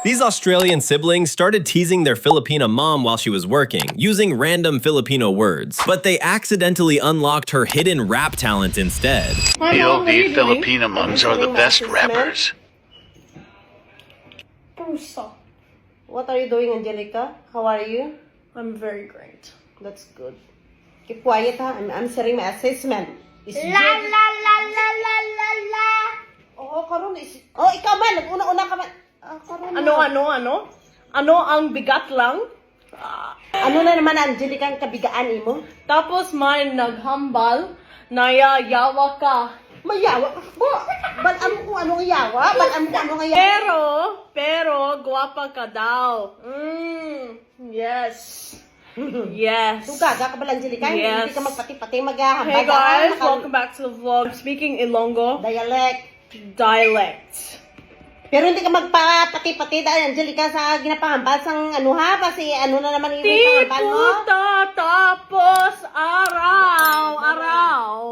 These Australian siblings started teasing their Filipina mom while she was working, using random Filipino words, but they accidentally unlocked her hidden rap talent instead. POV Filipina moms are the best rappers. What are you doing, Angelica? How are you? I'm very great. That's good. Keep quiet, ha? I'm sharing my assessment. Is La la la la la la la. Oo, karon is... Oh, ikaw man! Nag-una-una ka man! Karon Ano? Ano ang bigat lang? Ano na naman, Angelica, ang kabigaan mo? Tapos may naghambal na yayawa ka. Mayawa ka po! Balaan mo kung anong yawa? Balaan mo kung anong yawa? Pero, guwapa ka daw. Yes. Yes. Gaga ka ba, Angelica? Yes. Hindi ka magpati-pati maghahambal. Hey guys, welcome back to the vlog. Speaking Ilonggo dialect. Pero hindi ka magpapati-pati dahil, Angelica, sa ginapahambal sang ano ha? Kasi ano na naman yung Di pahambal mo? po tatapos